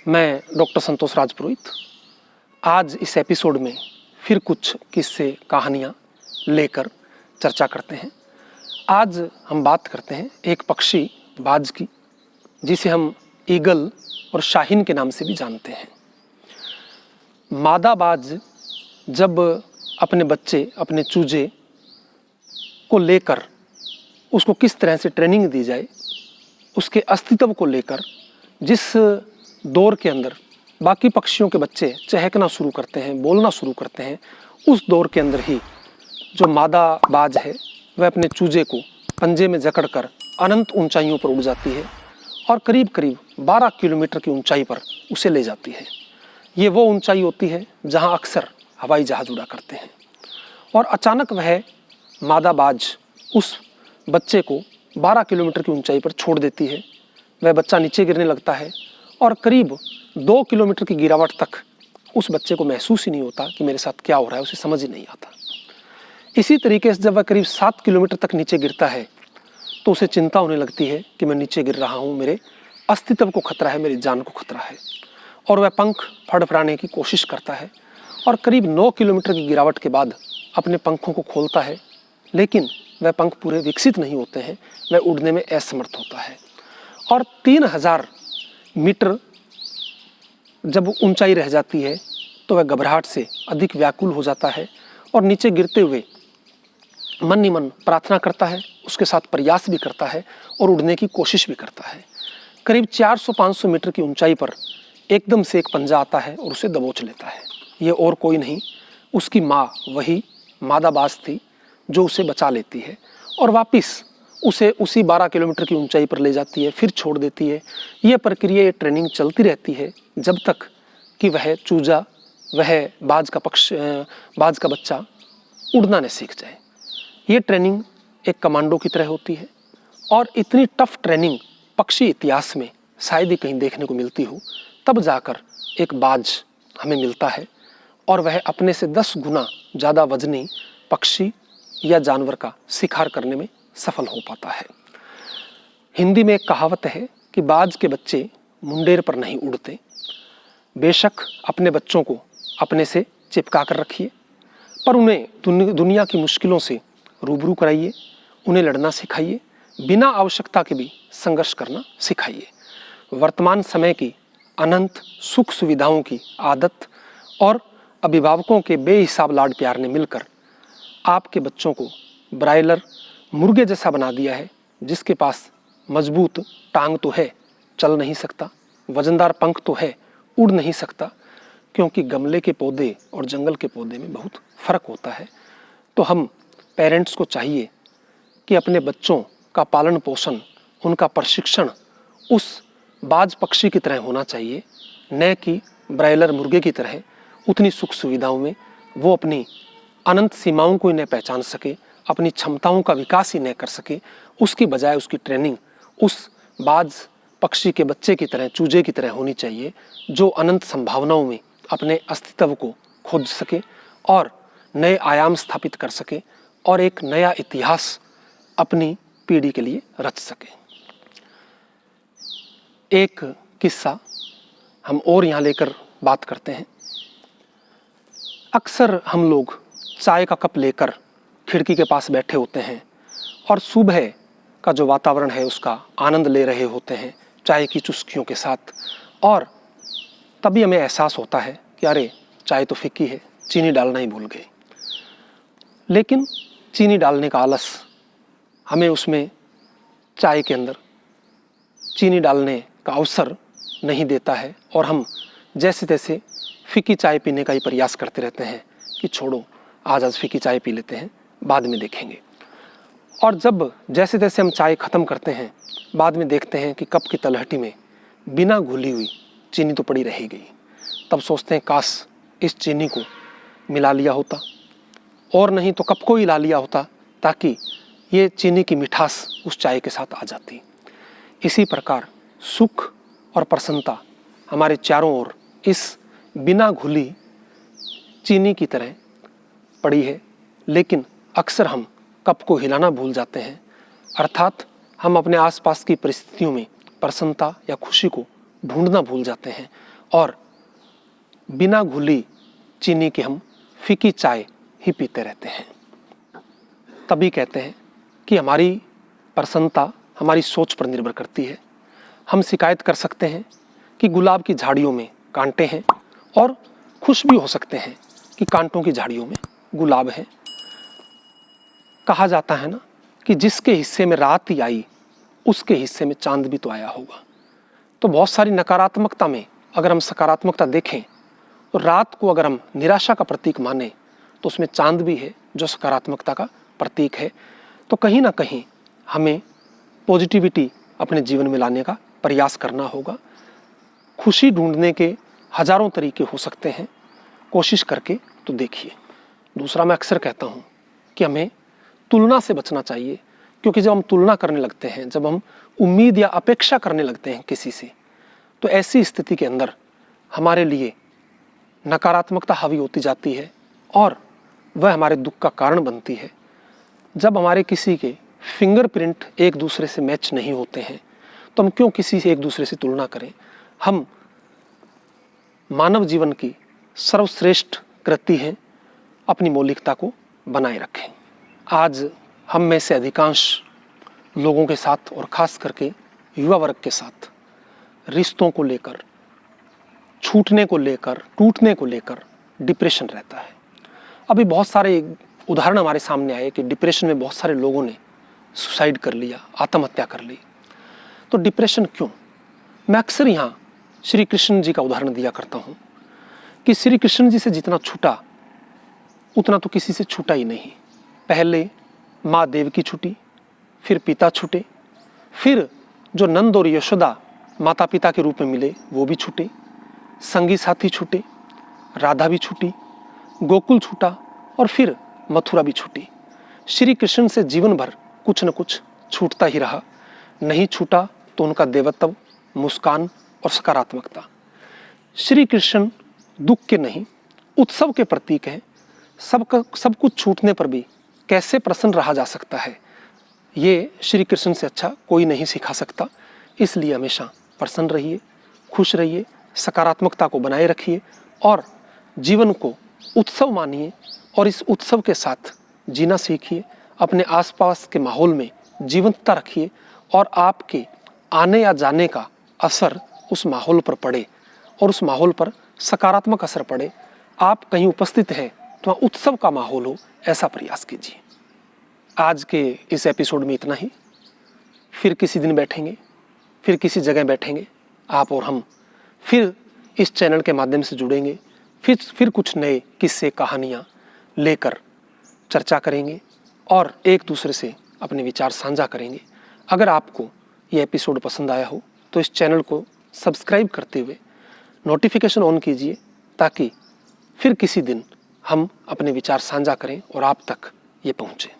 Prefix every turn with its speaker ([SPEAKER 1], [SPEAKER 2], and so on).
[SPEAKER 1] मैं डॉक्टर संतोष राजपुरोहित आज इस एपिसोड में फिर कुछ किस्से कहानियाँ लेकर चर्चा करते हैं। आज हम बात करते हैं एक पक्षी बाज की, जिसे हम ईगल और शाहीन के नाम से भी जानते हैं। मादा बाज जब अपने बच्चे, अपने चूजे को लेकर उसको किस तरह से ट्रेनिंग दी जाए, उसके अस्तित्व को लेकर जिस दौर के अंदर बाकी पक्षियों के बच्चे चहकना शुरू करते हैं, बोलना शुरू करते हैं, उस दौर के अंदर ही जो मादा बाज है वह अपने चूजे को पंजे में जकड़कर अनंत ऊंचाइयों पर उड़ जाती है और करीब करीब 12 किलोमीटर की ऊंचाई पर उसे ले जाती है। ये वो ऊंचाई होती है जहां अक्सर हवाई जहाज उड़ा करते हैं। और अचानक वह मादा बाज उस बच्चे को 12 किलोमीटर की ऊंचाई पर छोड़ देती है। वह बच्चा नीचे गिरने लगता है और करीब 2 किलोमीटर की गिरावट तक उस बच्चे को महसूस ही नहीं होता कि मेरे साथ क्या हो रहा है, उसे समझ ही नहीं आता। इसी तरीके से जब वह करीब 7 किलोमीटर तक नीचे गिरता है तो उसे चिंता होने लगती है कि मैं नीचे गिर रहा हूँ, मेरे अस्तित्व को खतरा है, मेरी जान को खतरा है। और वह पंख फड़फड़ाने की कोशिश करता है और करीब 9 किलोमीटर की गिरावट के बाद अपने पंखों को खोलता है, लेकिन वह पंख पूरे विकसित नहीं होते हैं, वह उड़ने में असमर्थ होता है। और 3000 मीटर जब ऊंचाई रह जाती है तो वह घबराहट से अधिक व्याकुल हो जाता है और नीचे गिरते हुए मन ही मन प्रार्थना करता है, उसके साथ प्रयास भी करता है और उड़ने की कोशिश भी करता है। करीब 400-500 मीटर की ऊंचाई पर एकदम से एक पंजा आता है और उसे दबोच लेता है। ये और कोई नहीं, उसकी माँ, वही मादा बाज थी जो उसे बचा लेती है और वापस उसे उसी 12 किलोमीटर की ऊंचाई पर ले जाती है, फिर छोड़ देती है। ये प्रक्रिया, ये ट्रेनिंग चलती रहती है जब तक कि वह चूजा, वह बाज का बच्चा उड़ना न सीख जाए। ये ट्रेनिंग एक कमांडो की तरह होती है और इतनी टफ ट्रेनिंग पक्षी इतिहास में शायद ही कहीं देखने को मिलती हो। तब जाकर एक बाज हमें मिलता है और वह अपने से 10 गुना ज़्यादा वजनी पक्षी या जानवर का शिकार करने में सफल हो पाता है। हिंदी में एक कहावत है कि बाज के बच्चे मुंडेर पर नहीं उड़ते। बेशक अपने बच्चों को अपने से चिपका कर रखिए, पर उन्हें दुनिया की मुश्किलों से रूबरू कराइए, उन्हें लड़ना सिखाइए, बिना आवश्यकता के भी संघर्ष करना सिखाइए। वर्तमान समय की अनंत सुख सुविधाओं की आदत और अभिभावकों के बेहिसाब लाड प्यार ने मिलकर आपके बच्चों को ब्रायलर मुर्गे जैसा बना दिया है, जिसके पास मजबूत टांग तो है, चल नहीं सकता, वजनदार पंख तो है, उड़ नहीं सकता, क्योंकि गमले के पौधे और जंगल के पौधे में बहुत फर्क होता है। तो हम पेरेंट्स को चाहिए कि अपने बच्चों का पालन पोषण, उनका प्रशिक्षण उस बाज पक्षी की तरह होना चाहिए, न कि ब्रायलर मुर्गे की तरह। उतनी सुख सुविधाओं में वो अपनी अनंत सीमाओं को ही न पहचान सके, अपनी क्षमताओं का विकास ही न कर सके। उसकी बजाय उसकी ट्रेनिंग उस बाज पक्षी के बच्चे की तरह, चूजे की तरह होनी चाहिए, जो अनंत संभावनाओं में अपने अस्तित्व को खोज सके और नए आयाम स्थापित कर सके और एक नया इतिहास अपनी पीढ़ी के लिए रच सके। एक किस्सा हम और यहाँ लेकर बात करते हैं। अक्सर हम लोग चाय का कप लेकर खिड़की के पास बैठे होते हैं और सुबह का जो वातावरण है उसका आनंद ले रहे होते हैं चाय की चुस्कियों के साथ, और तभी हमें एहसास होता है कि अरे चाय तो फीकी है, चीनी डालना ही भूल गए। लेकिन चीनी डालने का आलस हमें उसमें चाय के अंदर चीनी डालने का अवसर नहीं देता है और हम जैसे तैसे फीकी चाय पीने का ही प्रयास करते रहते हैं कि छोड़ो, आज फीकी चाय पी लेते हैं, बाद में देखेंगे। और जब जैसे तैसे हम चाय ख़त्म करते हैं, बाद में देखते हैं कि कप की तलहटी में बिना घुली हुई चीनी तो पड़ी रह गई। तब सोचते हैं काश इस चीनी को मिला लिया होता, और नहीं तो कप को ही ला लिया होता, ताकि ये चीनी की मिठास उस चाय के साथ आ जाती। इसी प्रकार सुख और प्रसन्नता हमारे चारों ओर इस बिना घुली चीनी की तरह पड़ी है, लेकिन अक्सर हम कप को हिलाना भूल जाते हैं। अर्थात हम अपने आसपास की परिस्थितियों में प्रसन्नता या खुशी को ढूंढना भूल जाते हैं और बिना घुली चीनी के हम फीकी चाय ही पीते रहते हैं। तभी कहते हैं कि हमारी प्रसन्नता हमारी सोच पर निर्भर करती है। हम शिकायत कर सकते हैं कि गुलाब की झाड़ियों में कांटे हैं और खुश भी हो सकते हैं कि कांटों की झाड़ियों में गुलाब है। कहा जाता है ना कि जिसके हिस्से में रात ही आई उसके हिस्से में चांद भी तो आया होगा। तो बहुत सारी नकारात्मकता में अगर हम सकारात्मकता देखें तो रात को अगर हम निराशा का प्रतीक माने तो उसमें चांद भी है जो सकारात्मकता का प्रतीक है। तो कहीं ना कहीं हमें पॉजिटिविटी अपने जीवन में लाने का प्रयास करना होगा। खुशी ढूंढने के हजारों तरीके हो सकते हैं, कोशिश करके तो देखिए। दूसरा, मैं अक्सर कहता हूँ कि हमें तुलना से बचना चाहिए, क्योंकि जब हम तुलना करने लगते हैं, जब हम उम्मीद या अपेक्षा करने लगते हैं किसी से, तो ऐसी स्थिति के अंदर हमारे लिए नकारात्मकता हावी होती जाती है और वह हमारे दुख का कारण बनती है। जब हमारे किसी के फिंगरप्रिंट एक दूसरे से मैच नहीं होते हैं तो हम क्यों किसी से एक दूसरे से तुलना करें। हम मानव जीवन की सर्वश्रेष्ठ कृति है अपनी मौलिकता को बनाए रखें। आज हम में से अधिकांश लोगों के साथ और ख़ास करके युवा वर्ग के साथ रिश्तों को लेकर, छूटने को लेकर, टूटने को लेकर डिप्रेशन रहता है। अभी बहुत सारे उदाहरण हमारे सामने आए कि डिप्रेशन में बहुत सारे लोगों ने सुसाइड कर लिया, आत्महत्या कर ली। तो डिप्रेशन क्यों? मैं अक्सर यहाँ श्री कृष्ण जी का उदाहरण दिया करता हूँ कि श्री कृष्ण जी से जितना छूटा उतना तो किसी से छूटा ही नहीं। पहले माँ देवकी छूटी, फिर पिता छूटे, फिर जो नंद और यशोदा माता पिता के रूप में मिले वो भी छूटे, संगी साथी छूटे, राधा भी छूटी, गोकुल छूटा और फिर मथुरा भी छूटी। श्री कृष्ण से जीवन भर कुछ न कुछ छूटता ही रहा। नहीं छूटा तो उनका देवत्व, मुस्कान और सकारात्मकता। श्री कृष्ण दुख के नहीं, उत्सव के प्रतीक हैं। सब कुछ छूटने पर भी कैसे प्रसन्न रहा जा सकता है, ये श्री कृष्ण से अच्छा कोई नहीं सिखा सकता। इसलिए हमेशा प्रसन्न रहिए, खुश रहिए, सकारात्मकता को बनाए रखिए और जीवन को उत्सव मानिए और इस उत्सव के साथ जीना सीखिए। अपने आसपास के माहौल में जीवंतता रखिए और आपके आने या जाने का असर उस माहौल पर पड़े और उस माहौल पर सकारात्मक असर पड़े। आप कहीं उपस्थित हैं तो वहाँ उत्सव का माहौल हो, ऐसा प्रयास कीजिए। आज के इस एपिसोड में इतना ही। फिर किसी दिन बैठेंगे, फिर किसी जगह बैठेंगे, आप और हम फिर इस चैनल के माध्यम से जुड़ेंगे। फिर कुछ नए किस्से, कहानियाँ लेकर चर्चा करेंगे और एक दूसरे से अपने विचार साझा करेंगे। अगर आपको ये एपिसोड पसंद आया हो तो इस चैनल को सब्सक्राइब करते हुए नोटिफिकेशन ऑन कीजिए, ताकि फिर किसी दिन हम अपने विचार साझा करें और आप तक ये पहुँचे।